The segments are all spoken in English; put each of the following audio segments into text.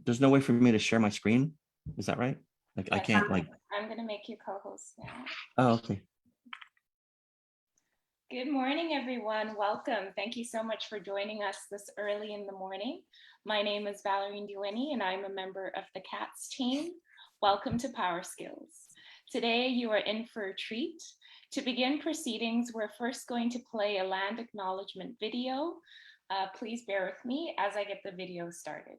there's no way for me to share my screen. Is that right? Like I can't like. I'm going to make you co-host now. Oh, okay. Good morning, everyone. Welcome. Thank you so much for joining us this early in the morning. My name is Valerie Duini, and I'm a member of the CATS team. Welcome to PowerSkills. Today, you are in for a treat. To begin proceedings, we're first going to play a land acknowledgement video. Please bear with me as I get the video started.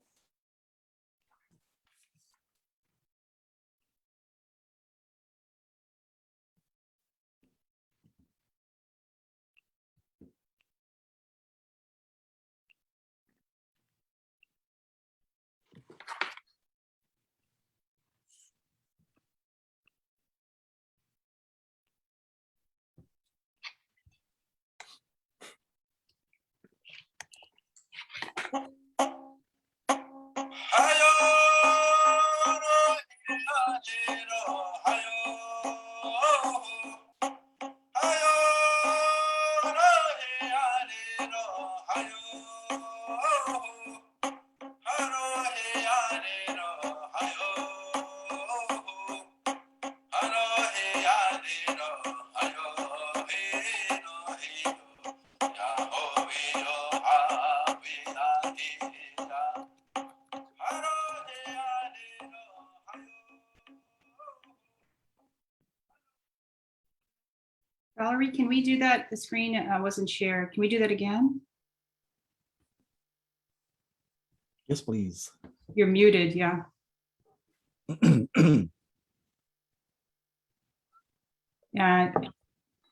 Valerie, can we do that? The screen wasn't shared. Can we do that again? Yes, please. You're muted, yeah. Yeah,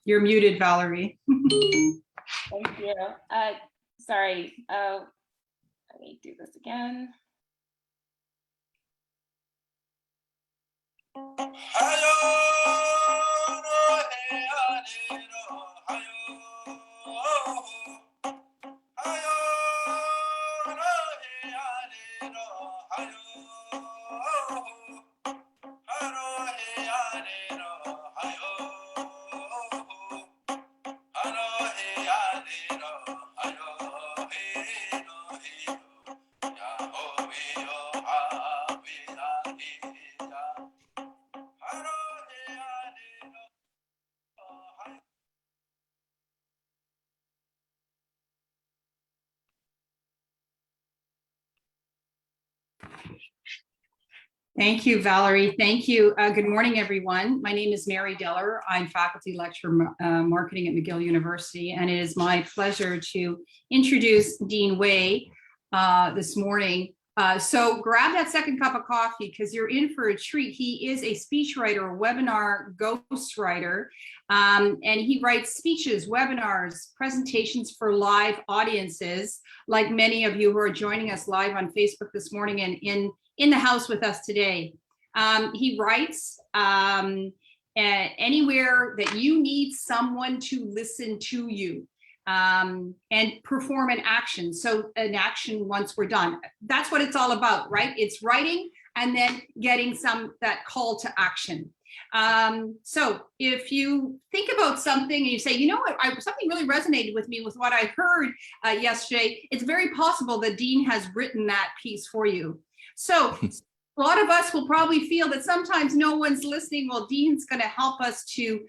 you're muted, Valerie. Thank you. Sorry, let me do this again. Thank you, Valerie. Thank you. Good morning, everyone. My name is Mary Deller. I'm faculty lecturer marketing at McGill University, and it is my pleasure to introduce Dean Waye this morning. So grab that second cup of coffee because you're in for a treat. He is a speechwriter, webinar ghostwriter, and he writes speeches, webinars, presentations for live audiences, like many of you who are joining us live on Facebook this morning and in the house with us today. He writes anywhere that you need someone to listen to you and perform an action. So an action once we're done. That's what it's all about, right? It's writing and then getting that call to action. So if you think about something and you say, you know what, something really resonated with me with what I heard yesterday, it's very possible that Dean has written that piece for you. So a lot of us will probably feel that sometimes no one's listening. Well, Dean's going to help us to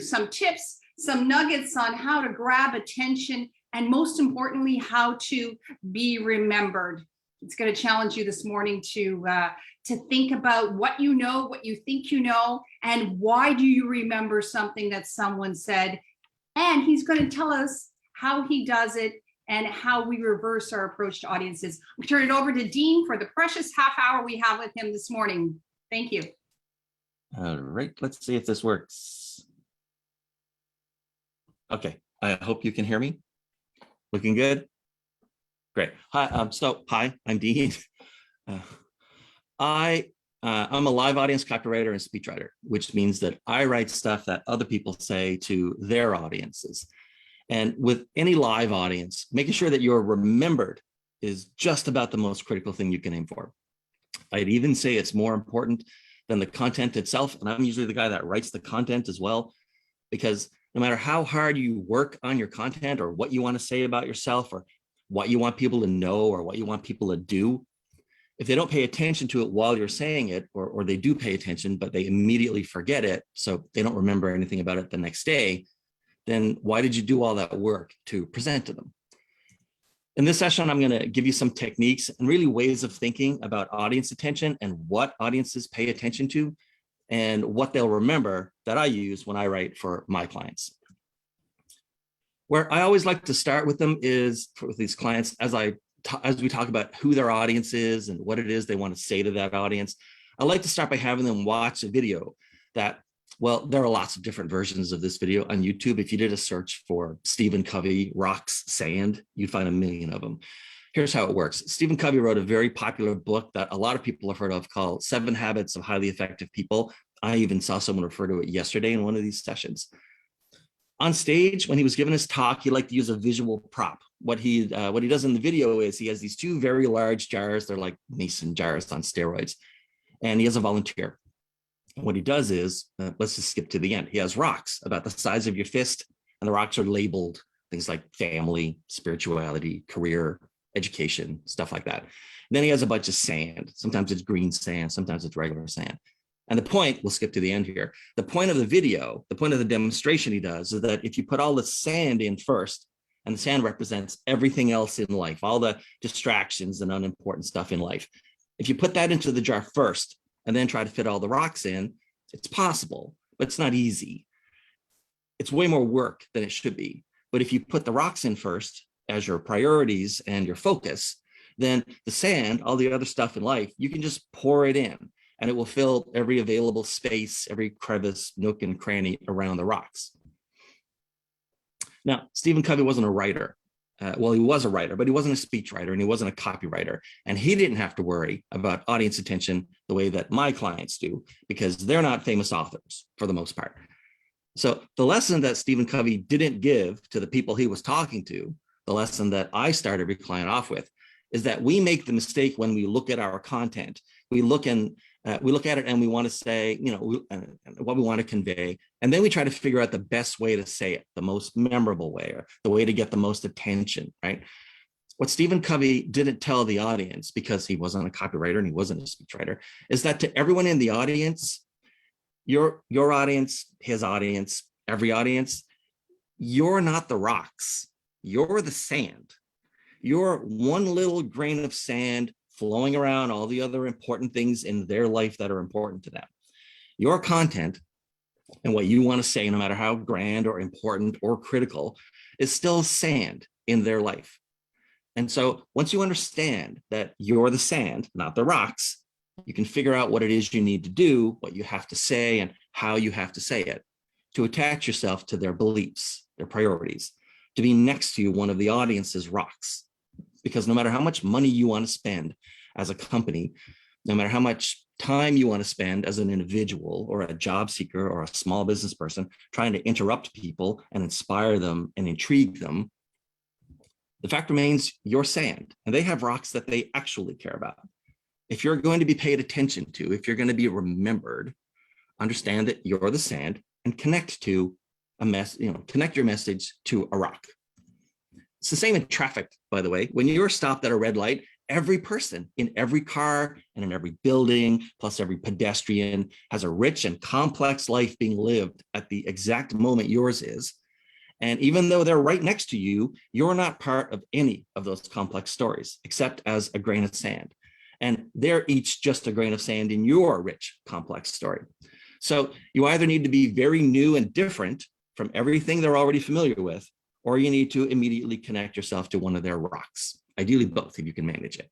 some tips, some nuggets on how to grab attention, and most importantly, how to be remembered. It's going to challenge you this morning to think about what you know, what you think you know, and why do you remember something that someone said. And he's going to tell us how he does it and how we reverse our approach to audiences. We turn it over to Dean for the precious half hour we have with him this morning. Thank you. All right, let's see if this works. Okay, I hope you can hear me. Looking good? Great. Hi, hi, I'm Dean. I'm a live audience copywriter and speechwriter, which means that I write stuff that other people say to their audiences. And with any live audience, making sure that you're remembered is just about the most critical thing you can aim for. I'd even say it's more important than the content itself. And I'm usually the guy that writes the content as well, because no matter how hard you work on your content or what you want to say about yourself or what you want people to know or what you want people to do, If they don't pay attention to it while you're saying it, or they do pay attention, but they immediately forget it, so they don't remember anything about it the next day, then why did you do all that work to present to them? In this session, I'm going to give you some techniques and really ways of thinking about audience attention and what audiences pay attention to and what they'll remember that I use when I write for my clients. Where I always like to start with them is with these clients, as we talk about who their audience is and what it is they want to say to that audience, I like to start by having them watch a video that, well, there are lots of different versions of this video on YouTube. If you did a search for Stephen Covey rocks sand, you'd find a million of them. Here's how it works. Stephen Covey wrote a very popular book that a lot of people have heard of called 7 Habits of Highly Effective People. I even saw someone refer to it yesterday in one of these sessions. On stage, when he was giving his talk, he liked to use a visual prop. What he does in the video is he has these 2 very large jars. They're like mason jars on steroids. And he has a volunteer. And what he does is, let's just skip to the end. He has rocks about the size of your fist, and the rocks are labeled things like family, spirituality, career, education, stuff like that. And then he has a bunch of sand. Sometimes it's green sand, sometimes it's regular sand. And the point, we'll skip to the end here, the point of the video, the point of the demonstration he does is that if you put all the sand in first, and the sand represents everything else in life, all the distractions and unimportant stuff in life. If you put that into the jar first and then try to fit all the rocks in, it's possible, but it's not easy. It's way more work than it should be. But if you put the rocks in first as your priorities and your focus, then the sand, all the other stuff in life, you can just pour it in. And it will fill every available space, every crevice, nook, and cranny around the rocks. Now, Stephen Covey wasn't a writer. Well, he was a writer, but he wasn't a speechwriter and he wasn't a copywriter. And he didn't have to worry about audience attention the way that my clients do, because they're not famous authors for the most part. So the lesson that Stephen Covey didn't give to the people he was talking to, the lesson that I start every client off with, is that we make the mistake when we look at our content. We look at it and we want to say, what we want to convey. And then we try to figure out the best way to say it, the most memorable way, or the way to get the most attention, right? What Stephen Covey didn't tell the audience, because he wasn't a copywriter and he wasn't a speechwriter, is that to everyone in the audience, your audience, his audience, every audience, you're not the rocks, you're the sand. You're one little grain of sand flowing around all the other important things in their life that are important to them. Your content and what you want to say, no matter how grand or important or critical, is still sand in their life. And so once you understand that you're the sand, not the rocks, you can figure out what it is you need to do, what you have to say, and how you have to say it, to attach yourself to their beliefs, their priorities, to be next to one of the audience's rocks. Because no matter how much money you want to spend as a company, no matter how much time you want to spend as an individual or a job seeker or a small business person trying to interrupt people and inspire them and intrigue them, the fact remains you're sand, and they have rocks that they actually care about. If you're going to be paid attention to, if you're going to be remembered, understand that you're the sand and connect to connect your message to a rock. It's the same in traffic, by the way. When you're stopped at a red light, every person in every car and in every building, plus every pedestrian, has a rich and complex life being lived at the exact moment yours is. And even though they're right next to you, you're not part of any of those complex stories, except as a grain of sand. And they're each just a grain of sand in your rich, complex story. So you either need to be very new and different from everything they're already familiar with, or you need to immediately connect yourself to one of their rocks, ideally both if you can manage it.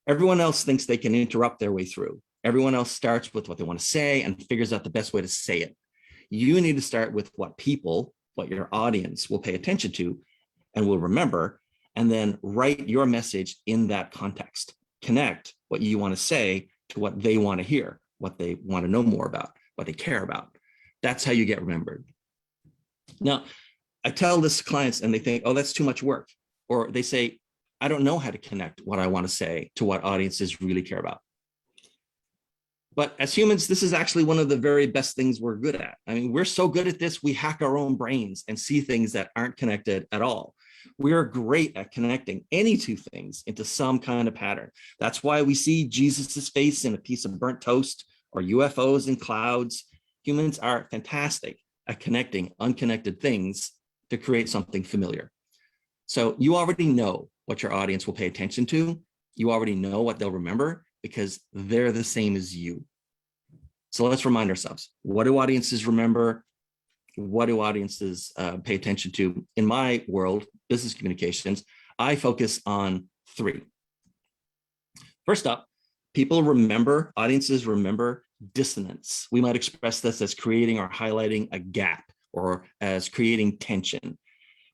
Everyone else thinks they can interrupt their way through. Everyone else starts with what they want to say and figures out the best way to say it. You need to start with what your audience will pay attention to and will remember, and then write your message in that context. Connect what you want to say to what they want to hear, what they want to know more about, what they care about. That's how you get remembered. Now, I tell this to clients and they think, oh, that's too much work. Or they say, I don't know how to connect what I want to say to what audiences really care about. But as humans, this is actually one of the very best things we're good at. I mean, we're so good at this, we hack our own brains and see things that aren't connected at all. We're great at connecting any two things into some kind of pattern. That's why we see Jesus's face in a piece of burnt toast or UFOs in clouds. Humans are fantastic at connecting unconnected things to create something familiar. So you already know what your audience will pay attention to. You already know what they'll remember because they're the same as you. So let's remind ourselves, what do audiences remember? What do audiences pay attention to? In my world, business communications, I focus on 3. First up, audiences remember dissonance. We might express this as creating or highlighting a gap or as creating tension.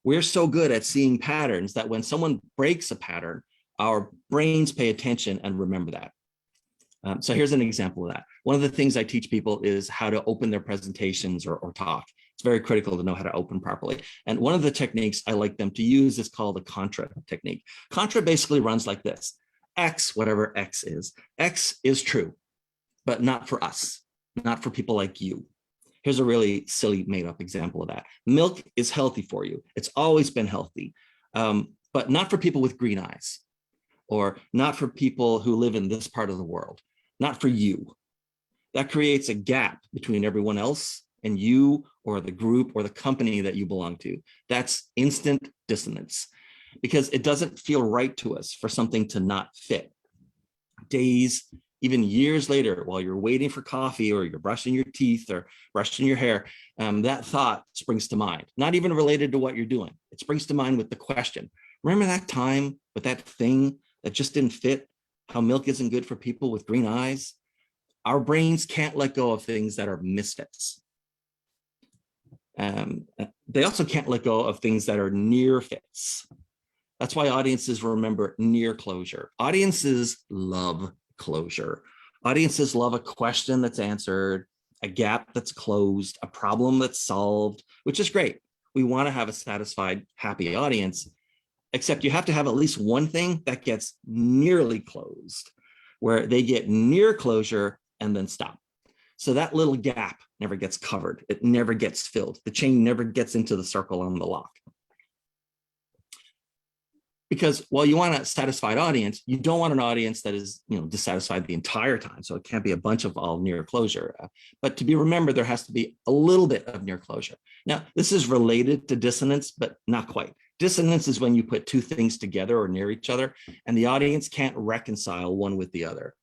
We're so good at seeing patterns that when someone breaks a pattern, our brains pay attention and remember that. So here's an example of that. One of the things I teach people is how to open their presentations or talk. It's very critical to know how to open properly. And one of the techniques I like them to use is called the Contra Technique. Contra basically runs like this. X, whatever X is true, but not for us, not for people like you. Here's a really silly made up example of that. Milk is healthy for you. It's always been healthy, but not for people with green eyes, or not for people who live in this part of the world, not for you. That creates a gap between everyone else and you or the group or the company that you belong to. That's instant dissonance because it doesn't feel right to us for something to not fit. Days, even years later, while you're waiting for coffee or you're brushing your teeth or brushing your hair, that thought springs to mind, not even related to what you're doing. It springs to mind with the question, remember that time with that thing that just didn't fit? How milk isn't good for people with green eyes? Our brains can't let go of things that are misfits. They also can't let go of things that are near fits. That's why audiences remember near closure. Audiences love closure. Audiences love a question that's answered, a gap that's closed, a problem that's solved, which is great. We want to have a satisfied, happy audience, except you have to have at least one thing that gets nearly closed, where they get near closure and then stop. So that little gap never gets covered. It never gets filled. The chain never gets into the circle on the lock. Because while you want a satisfied audience, you don't want an audience that is, dissatisfied the entire time. So it can't be a bunch of all near closure. But to be remembered, there has to be a little bit of near closure. Now, this is related to dissonance, but not quite. Dissonance is when you put two things together or near each other, and the audience can't reconcile one with the other.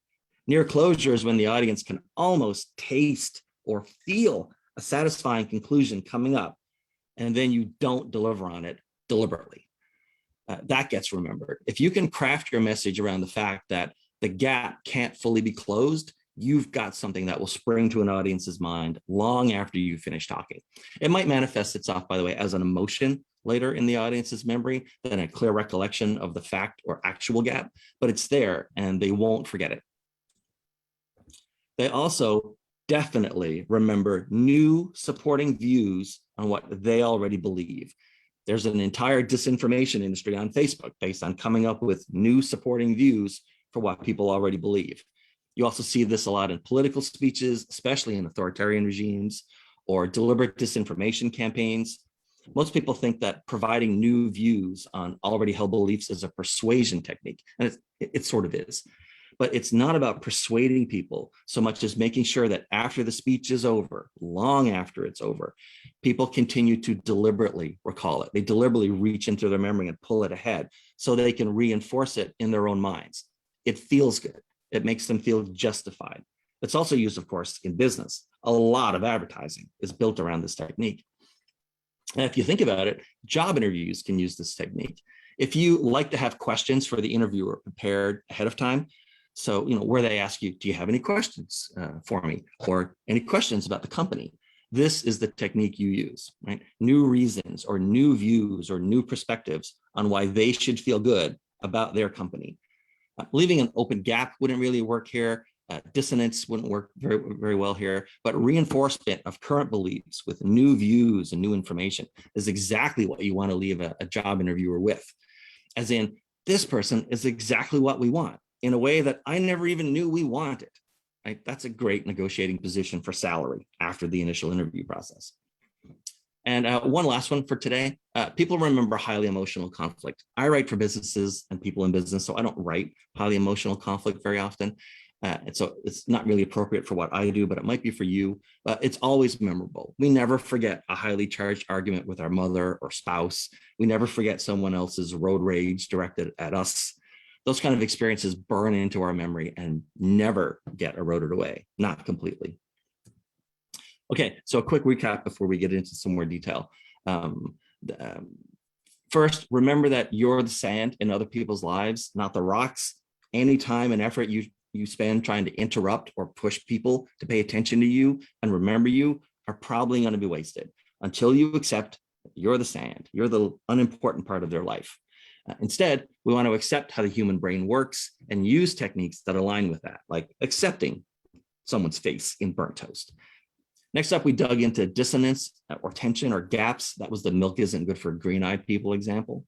Near closure is when the audience can almost taste or feel a satisfying conclusion coming up, and then you don't deliver on it deliberately. That gets remembered. If you can craft your message around the fact that the gap can't fully be closed, you've got something that will spring to an audience's mind long after you finish talking. It might manifest itself, by the way, as an emotion later in the audience's memory than a clear recollection of the fact or actual gap, but it's there and they won't forget it. They also definitely remember new supporting views on what they already believe. There's an entire disinformation industry on Facebook based on coming up with new supporting views for what people already believe. You also see this a lot in political speeches, especially in authoritarian regimes or deliberate disinformation campaigns. Most people think that providing new views on already held beliefs is a persuasion technique, and it sort of is. But it's not about persuading people so much as making sure that after the speech is over, long after it's over, people continue to deliberately recall it. They deliberately reach into their memory and pull it ahead so they can reinforce it in their own minds. It feels good. It makes them feel justified. It's also used, of course, in business. A lot of advertising is built around this technique. And if you think about it, job interviews can use this technique. If you like to have questions for the interviewer prepared ahead of time, so, where they ask you, do you have any questions for me or any questions about the company? This is the technique you use, right? New reasons or new views or new perspectives on why they should feel good about their company. Leaving an open gap wouldn't really work here. Dissonance wouldn't work very, very well here, but reinforcement of current beliefs with new views and new information is exactly what you want to leave a job interviewer with. As in, this person is exactly what we want, in a way that I never even knew we wanted. Right? That's a great negotiating position for salary after the initial interview process. And one last one for today. People remember highly emotional conflict. I write for businesses and people in business, so I don't write highly emotional conflict very often. And so it's not really appropriate for what I do, but it might be for you. It's always memorable. We never forget a highly charged argument with our mother or spouse. We never forget someone else's road rage directed at us. Those kind of experiences burn into our memory and never get eroded away, not completely. Okay, so a quick recap before we get into some more detail. First, remember that you're the sand in other people's lives, not the rocks. Any time and effort you spend trying to interrupt or push people to pay attention to you and remember you are probably going to be wasted until you accept you're the sand, you're the unimportant part of their life. Instead, we want to accept how the human brain works and use techniques that align with that, like accepting someone's face in burnt toast. Next up, we dug into dissonance or tension or gaps. That was the milk isn't good for green-eyed people example.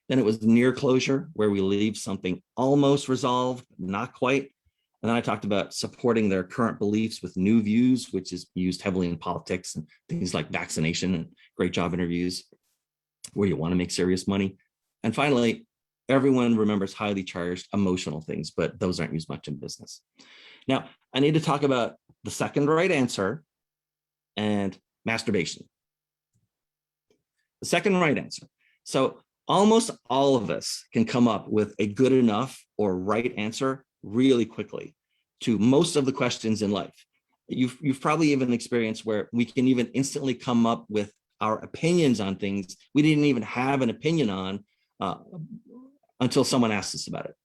Then it was near closure, where we leave something almost resolved, not quite. And then I talked about supporting their current beliefs with new views, which is used heavily in politics and things like vaccination and great job interviews, where you want to make serious money. And finally, everyone remembers highly charged emotional things, but those aren't used much in business. Now, I need to talk about the second right answer and masturbation. The second right answer. So almost all of us can come up with a good enough or right answer really quickly to most of the questions in life. You've probably even experienced where we can even instantly come up with our opinions on things we didn't even have an opinion on until someone asked us about it.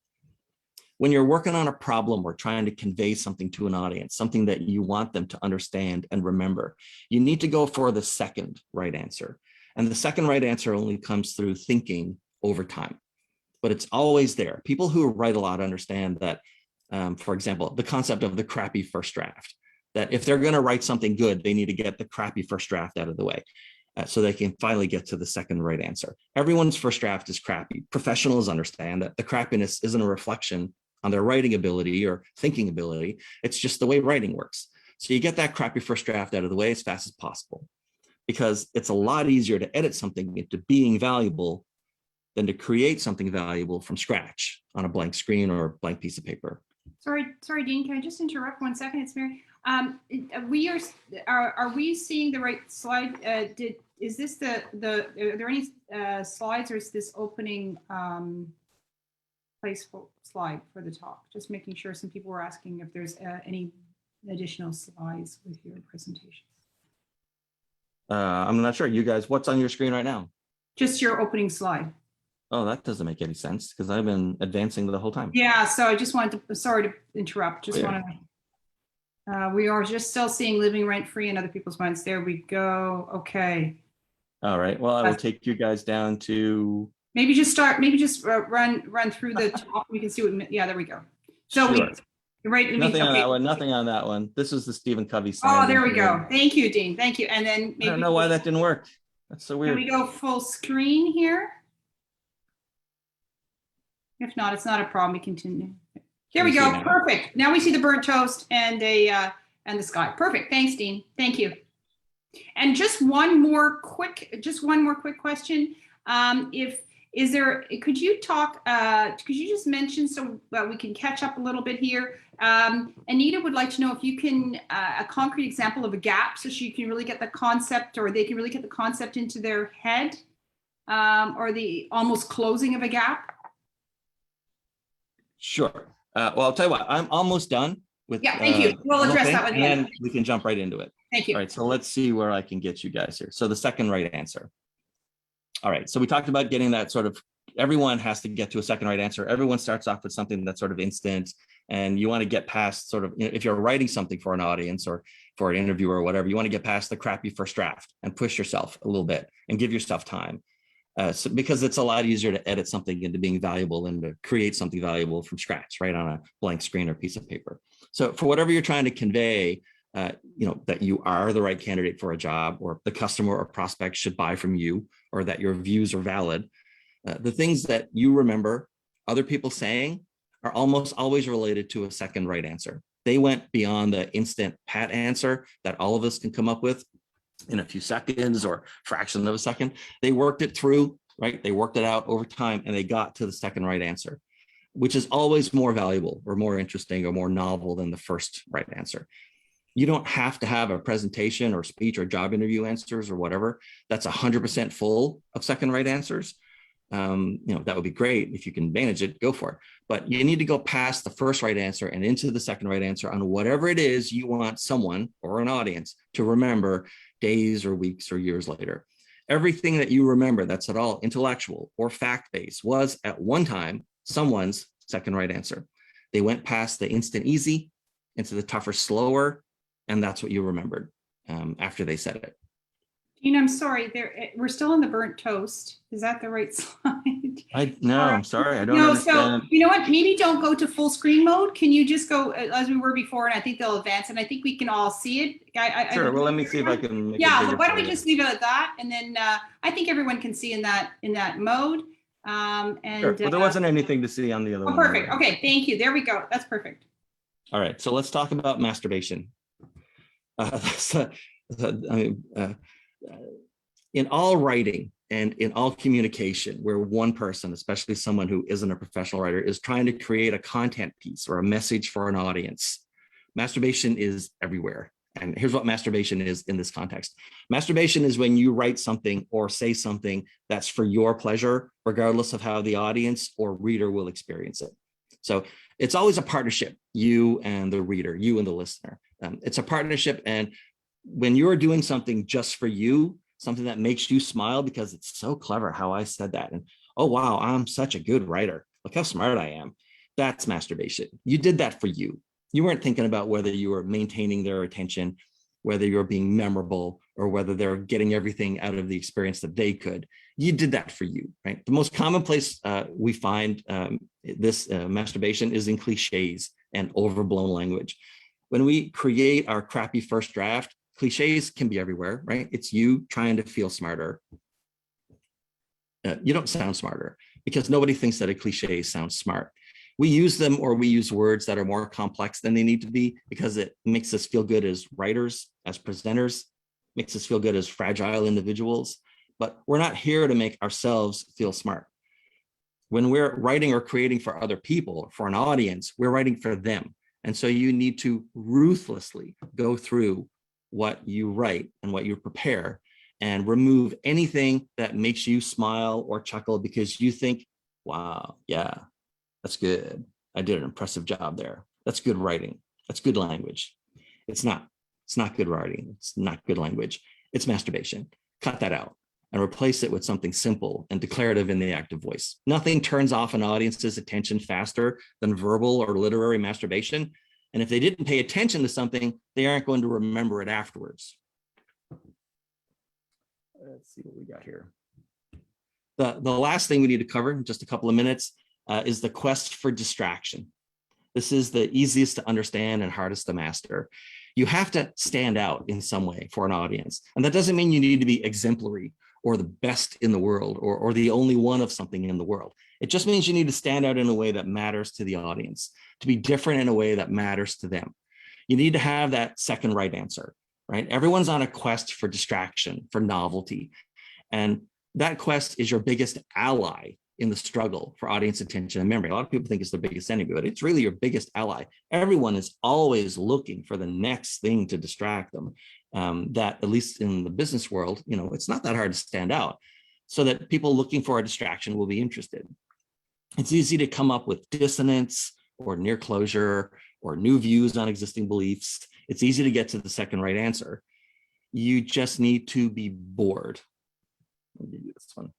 When you're working on a problem or trying to convey something to an audience, something that you want them to understand and remember, you need to go for the second right answer. And the second right answer only comes through thinking over time, but it's always there. People who write a lot understand that, for example, the concept of the crappy first draft, that if they're going to write something good, they need to get the crappy first draft out of the way. So they can finally get to the second right answer. Everyone's first draft is crappy. Professionals understand that the crappiness isn't a reflection on their writing ability or thinking ability. It's just the way writing works. So you get that crappy first draft out of the way as fast as possible, because it's a lot easier to edit something into being valuable than to create something valuable from scratch on a blank screen or a blank piece of paper. Sorry, Dean, can I just interrupt 1 second? It's Mary. Are we seeing the right slide? Is this are there any slides, or is this opening place for slide for the talk? Just making sure. Some people were asking if there's any additional slides with your presentation. I'm not sure. You guys, what's on your screen right now? Just your opening slide. Oh, that doesn't make any sense because I've been advancing the whole time. Yeah, so I just wanted to, sorry to interrupt. Just want to, we are just still seeing living rent free in other people's minds. There we go. Okay. All right. Well, I will take you guys down to. Maybe just start, maybe just run through the top. We can see what, yeah, there we go. So sure. Right. Nothing on that one. Nothing on that one. This is the Stephen Covey sign. Oh, there we go. Thank you, Dean. Thank you. And then maybe. I don't know why that didn't work. That's so weird. Can we go full screen here? If not, it's not a problem. We continue. There we go. Perfect. Now we see the burnt toast and the sky. Perfect. Thanks, Dean. Thank you. And just one more quick question. Could you just mention so we can catch up a little bit here? Anita would like to know if you can, a concrete example of a gap so she can really get the concept, or they can really get the concept into their head, or the almost closing of a gap. Sure. Well, I'll tell you what, I'm almost done with. Yeah, thank you. We'll address that one. And we can jump right into it. Thank you. All right, so let's see where I can get you guys here. So the second right answer. All right, so we talked about getting that sort of, everyone has to get to a second right answer. Everyone starts off with something that's sort of instant, and you want to get past sort of, if you're writing something for an audience or for an interviewer or whatever, you want to get past the crappy first draft and push yourself a little bit and give yourself time. Because it's a lot easier to edit something into being valuable than to create something valuable from scratch, right, on a blank screen or piece of paper. So for whatever you're trying to convey, that you are the right candidate for a job, or the customer or prospect should buy from you, or that your views are valid, the things that you remember other people saying are almost always related to a second right answer. They went beyond the instant pat answer that all of us can come up with in a few seconds or fraction of a second. They worked it through, right? They worked it out over time and they got to the second right answer, which is always more valuable or more interesting or more novel than the first right answer. You don't have to have a presentation or speech or job interview answers or whatever that's 100% full of second right answers. That would be great. If you can manage it, go for it. But you need to go past the first right answer and into the second right answer on whatever it is you want someone or an audience to remember days or weeks or years later. Everything that you remember that's at all intellectual or fact-based was at one time someone's second right answer. They went past the instant easy into the tougher, slower, and that's what you remembered after they said it. Dean, I'm sorry, we're still on the burnt toast. Is that the right slide? No, I'm sorry, I don't No, understand. so you know what? Maybe don't go to full screen mode. Can you just go as we were before? And I think they'll advance, and I think we can all see it. Sure. Well, let me see if I can. Make yeah. it bigger Why don't we for you. just leave it at that, and then I think everyone can see in that mode. And Sure. Well, there wasn't anything to see on the other one. Perfect. Okay. Thank you. There we go. That's perfect. All right. So let's talk about masturbation. In all writing and in all communication, where one person, especially someone who isn't a professional writer, is trying to create a content piece or a message for an audience, masturbation is everywhere. And here's what masturbation is in this context. Masturbation is when you write something or say something that's for your pleasure, regardless of how the audience or reader will experience it. So it's always a partnership, you and the reader, you and the listener. It's a partnership. And when you're doing something just for you, something that makes you smile because it's so clever how I said that. And, oh, wow, I'm such a good writer. Look how smart I am. That's masturbation. You did that for you. You weren't thinking about whether you were maintaining their attention, whether you're being memorable, or whether they're getting everything out of the experience that they could. You did that for you, right? The most common place we find this masturbation is in cliches and overblown language. When we create our crappy first draft, cliches can be everywhere, right? It's you trying to feel smarter. You don't sound smarter because nobody thinks that a cliche sounds smart. We use them, or we use words that are more complex than they need to be because it makes us feel good as writers, as presenters, makes us feel good as fragile individuals, but we're not here to make ourselves feel smart. When we're writing or creating for other people, for an audience, we're writing for them. And so you need to ruthlessly go through what you write and what you prepare and remove anything that makes you smile or chuckle because you think, wow, yeah, that's good. I did an impressive job there. That's good writing. That's good language. It's not good writing. It's not good language. It's masturbation. Cut that out and replace it with something simple and declarative in the active voice. Nothing turns off an audience's attention faster than verbal or literary masturbation. And if they didn't pay attention to something, they aren't going to remember it afterwards. Let's see what we got here. The last thing we need to cover in just a couple of minutes is the quest for distraction. This is the easiest to understand and hardest to master. You have to stand out in some way for an audience. And that doesn't mean you need to be exemplary or the best in the world or the only one of something in the world. It just means you need to stand out in a way that matters to the audience, to be different in a way that matters to them. You need to have that second right answer, right? Everyone's on a quest for distraction, for novelty. And that quest is your biggest ally in the struggle for audience attention and memory. A lot of people think it's the biggest enemy, but it's really your biggest ally. Everyone is always looking for the next thing to distract them. That, at least in the business world, it's not that hard to stand out so that people looking for a distraction will be interested. It's easy to come up with dissonance or near closure or new views on existing beliefs. It's easy to get to the second right answer. You just need to be bored. Let me do this one.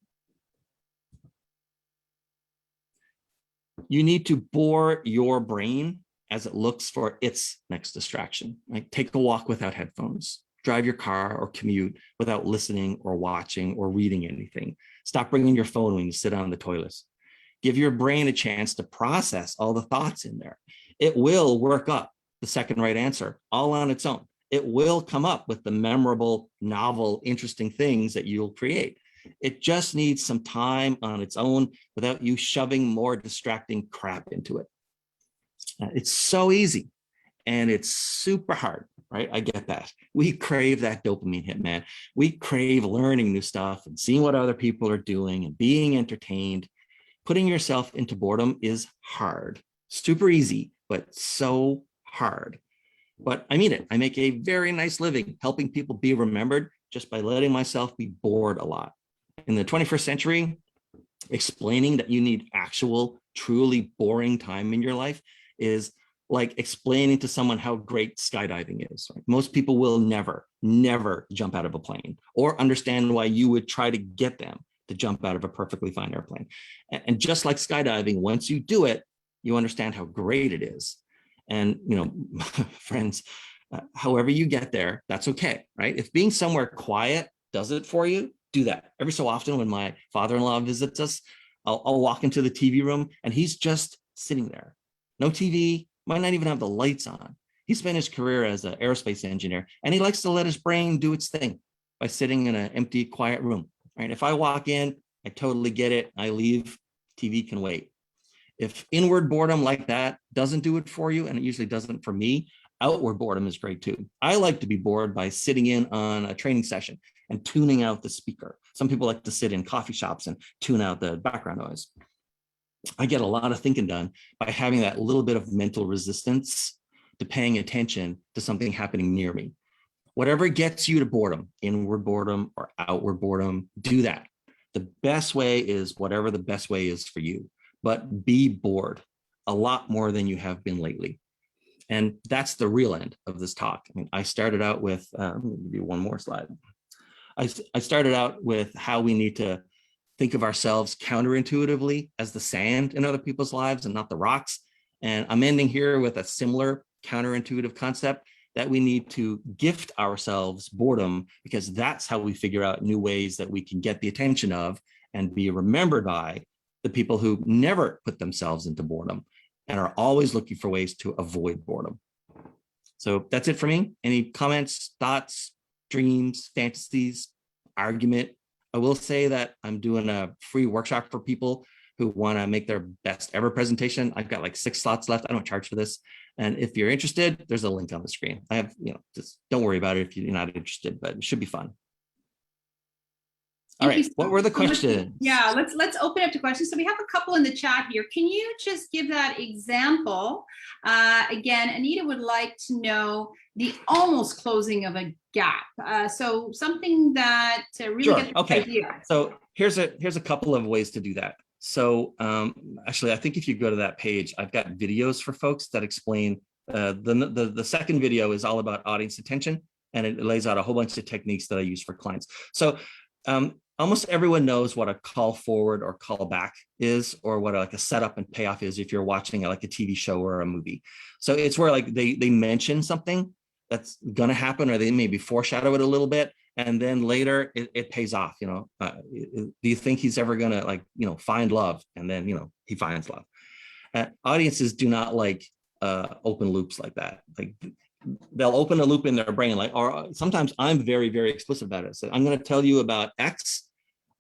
You need to bore your brain as it looks for its next distraction. Like take a walk without headphones, drive your car or commute without listening or watching or reading anything. Stop bringing your phone when you sit on the toilet. Give your brain a chance to process all the thoughts in there. It will work up the second right answer all on its own. It will come up with the memorable, novel, interesting things that you'll create. It just needs some time on its own without you shoving more distracting crap into it. It's so easy and it's super hard, right? I get that. We crave that dopamine hit, man. We crave learning new stuff and seeing what other people are doing and being entertained. Putting yourself into boredom is hard, super easy, but so hard. But I mean it. I make a very nice living helping people be remembered just by letting myself be bored a lot. In the 21st century, explaining that you need actual, truly boring time in your life is like explaining to someone how great skydiving is. Right? Most people will never, never jump out of a plane or understand why you would try to get them to jump out of a perfectly fine airplane. And just like skydiving, once you do it, you understand how great it is. And, you know, friends, however you get there, that's okay, right? If being somewhere quiet does it for you, do that. Every so often when my father-in-law visits us, I'll walk into the TV room and he's just sitting there. No TV, might not even have the lights on. He spent his career as an aerospace engineer and he likes to let his brain do its thing by sitting in an empty, quiet room, right? If I walk in, I totally get it. I leave, TV can wait. If inward boredom like that doesn't do it for you, and it usually doesn't for me, outward boredom is great too. I like to be bored by sitting in on a training session and tuning out the speaker. Some people like to sit in coffee shops and tune out the background noise. I get a lot of thinking done by having that little bit of mental resistance to paying attention to something happening near me. Whatever gets you to boredom, inward boredom or outward boredom, do that. The best way is whatever the best way is for you. But be bored a lot more than you have been lately. And that's the real end of this talk. I mean, I started out with, let me give you one more slide. I started out with how we need to think of ourselves counterintuitively as the sand in other people's lives and not the rocks. And I'm ending here with a similar counterintuitive concept that we need to gift ourselves boredom, because that's how we figure out new ways that we can get the attention of and be remembered by the people who never put themselves into boredom and are always looking for ways to avoid boredom. So that's it for me. Any comments, thoughts, dreams, fantasies, argument? I will say that I'm doing a free workshop for people who want to make their best ever presentation. I've got like 6 slots left. I don't charge for this. And if you're interested, there's a link on the screen. I have, just don't worry about it if you're not interested, but it should be fun. All right, what were the questions? Yeah, let's open up to questions. So we have a couple in the chat here. Can you just give that example? Again, Anita would like to know the almost closing of a gap. So something that really Sure. gets the Okay. idea. So here's a couple of ways to do that. So actually, I think if you go to that page, I've got videos for folks that explain. The second video is all about audience attention, and it lays out a whole bunch of techniques that I use for clients. So almost everyone knows what a call forward or call back is, or what like a setup and payoff is if you're watching like a TV show or a movie. So it's where like they mention something that's going to happen, or they maybe foreshadow it a little bit, and then later it pays off. Do you think he's ever going to find love? And then he finds love. Audiences do not like open loops like that. Like they'll open a loop in their brain, or sometimes I'm very, very explicit about it. So I'm going to tell you about X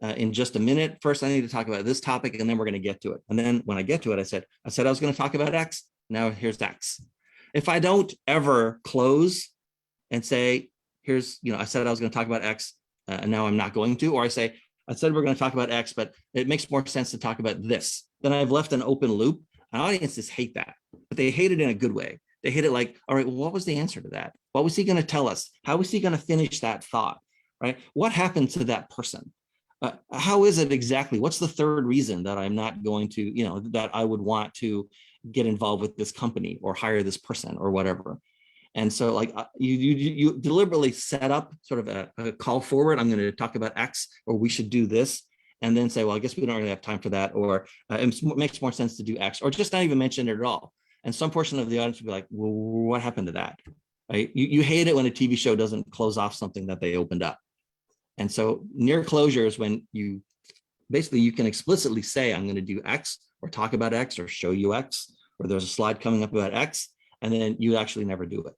in just a minute. First, I need to talk about this topic, and then we're going to get to it. And then when I get to it, I said I was going to talk about X. Now here's X. If I don't ever close and say, I said I was going to talk about X, and now I'm not going to, or I said we're going to talk about X, but it makes more sense to talk about this, then I've left an open loop. And audiences hate that, but they hate it in a good way. They hit it like, all right, well, what was the answer to that? What was he going to tell us? How was he going to finish that thought, right? What happened to that person? How is it exactly? What's the third reason that I'm not going to, that I would want to get involved with this company or hire this person or whatever? And so like you deliberately set up sort of a call forward. I'm going to talk about X, or we should do this. And then say, well, I guess we don't really have time for that. Or it makes more sense to do X, or just not even mention it at all. And some portion of the audience will be like, well, what happened to that? Right? You hate it when a TV show doesn't close off something that they opened up. And so near closure is when you can explicitly say, I'm going to do X, or talk about X, or show you X, or there's a slide coming up about X, and then you actually never do it.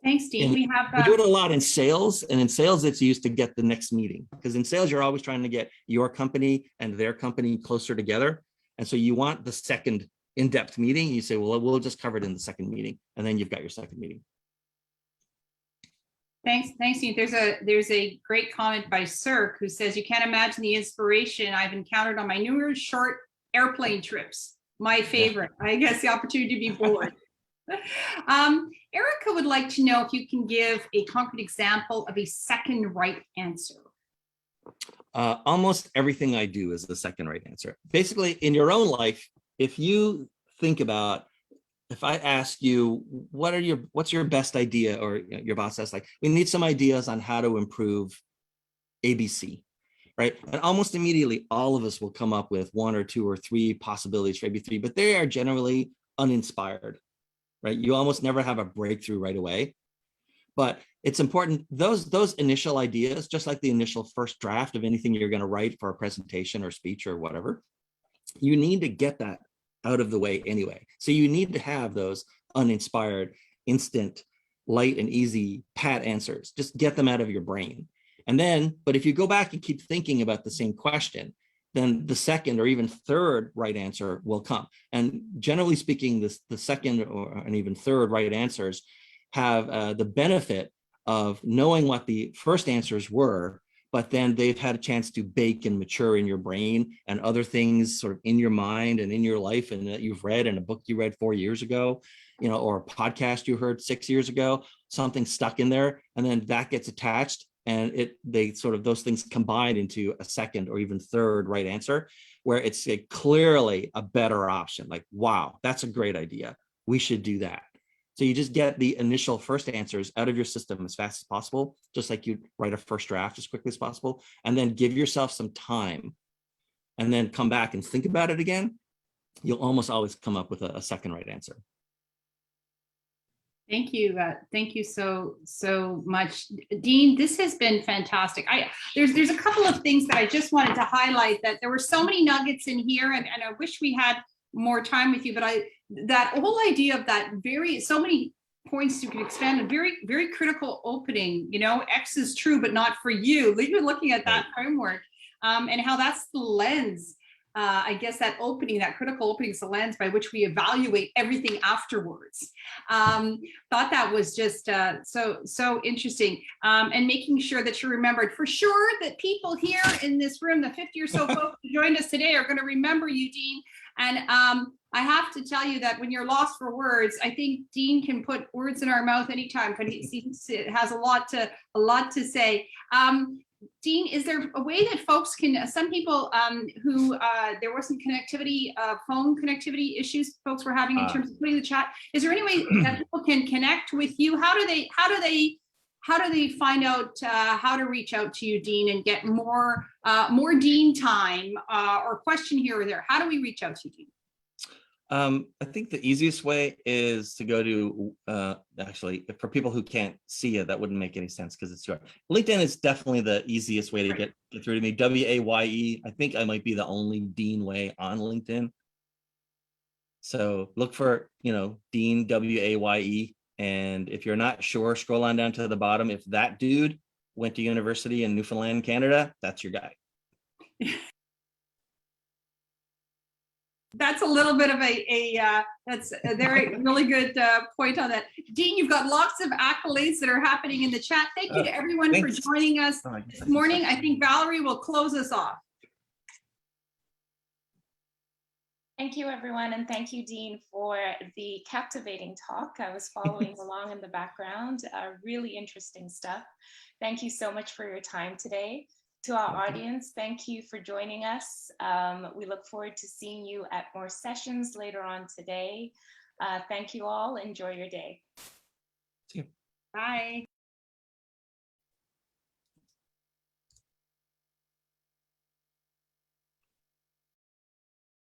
Thanks, Steve. We do it a lot in sales, and in sales it's used to get the next meeting, because in sales you're always trying to get your company and their company closer together. And so you want the second in-depth meeting. You say, well, we'll just cover it in the second meeting, and then you've got your second meeting. Thanks, Dean. There's a great comment by Cirque who says, you can't imagine the inspiration I've encountered on my numerous short airplane trips. My favorite. I guess the opportunity to be bored. Erica would like to know if you can give a concrete example of a second right answer. Almost everything I do is the second right answer. Basically, in your own life, if you think about, if I ask you, what's your best idea, or your boss says, like, we need some ideas on how to improve ABC, right? And almost immediately, all of us will come up with one or two or three possibilities for AB3, but they are generally uninspired, right? You almost never have a breakthrough right away. But it's important, those initial ideas, just like the initial first draft of anything you're going to write for a presentation or speech or whatever, you need to get that out of the way anyway. So you need to have those uninspired, instant, light and easy pat answers. Just get them out of your brain. And then, but if you go back and keep thinking about the same question, then the second or even third right answer will come. And generally speaking, the second and even third right answers have the benefit of knowing what the first answers were, but then they've had a chance to bake and mature in your brain, and other things sort of in your mind and in your life, and that you've read in a book you read 4 years ago, or a podcast you heard 6 years ago, something stuck in there, and then that gets attached, and those things combine into a second or even third right answer, where it's clearly a better option. Like, wow, that's a great idea. We should do that. So you just get the initial first answers out of your system as fast as possible, just like you write a first draft as quickly as possible, and then give yourself some time, and then come back and think about it again. You'll almost always come up with a second right answer. Thank you. Thank you so much, Dean. This has been fantastic. There's a couple of things that I just wanted to highlight, that there were so many nuggets in here, and I wish we had more time with you, but that whole idea of that so many points you can expand, a very, very critical opening, X is true, but not for you. Even looking at that framework, and how that's the lens, I guess that critical opening is the lens by which we evaluate everything afterwards. Thought that was just so interesting, and making sure that you remembered for sure that people here in this room, the 50 or so folks who joined us today, are going to remember you, Dean. And I have to tell you that when you're lost for words, I think Dean can put words in our mouth anytime, because he has a lot to say. Dean, is there a way that folks can, some people who there wasn't connectivity, phone connectivity issues folks were having in terms of putting the chat, is there any way that people can connect with you? How do they find out how to reach out to you, Dean, and get more Dean time, or question here or there? How do we reach out to you, Dean? I think the easiest way is to go to, actually, for people who can't see it, that wouldn't make any sense because it's short. LinkedIn is definitely the easiest way to get through to me. Waye. I think I might be the only Dean Waye on LinkedIn. So look for, Dean Waye. And if you're not sure, scroll on down to the bottom. If that dude went to university in Newfoundland, Canada, that's your guy. That's a little bit of that's a very really good point on that. Dean, you've got lots of accolades that are happening in the chat. Thank you to everyone for joining us this morning. I think Valerie will close us off. Thank you, everyone, and thank you, Dean, for the captivating talk. I was following along in the background. Really interesting stuff. Thank you so much for your time today. To our audience, thank you for joining us. We look forward to seeing you at more sessions later on today. Thank you all. Enjoy your day. See you. Bye.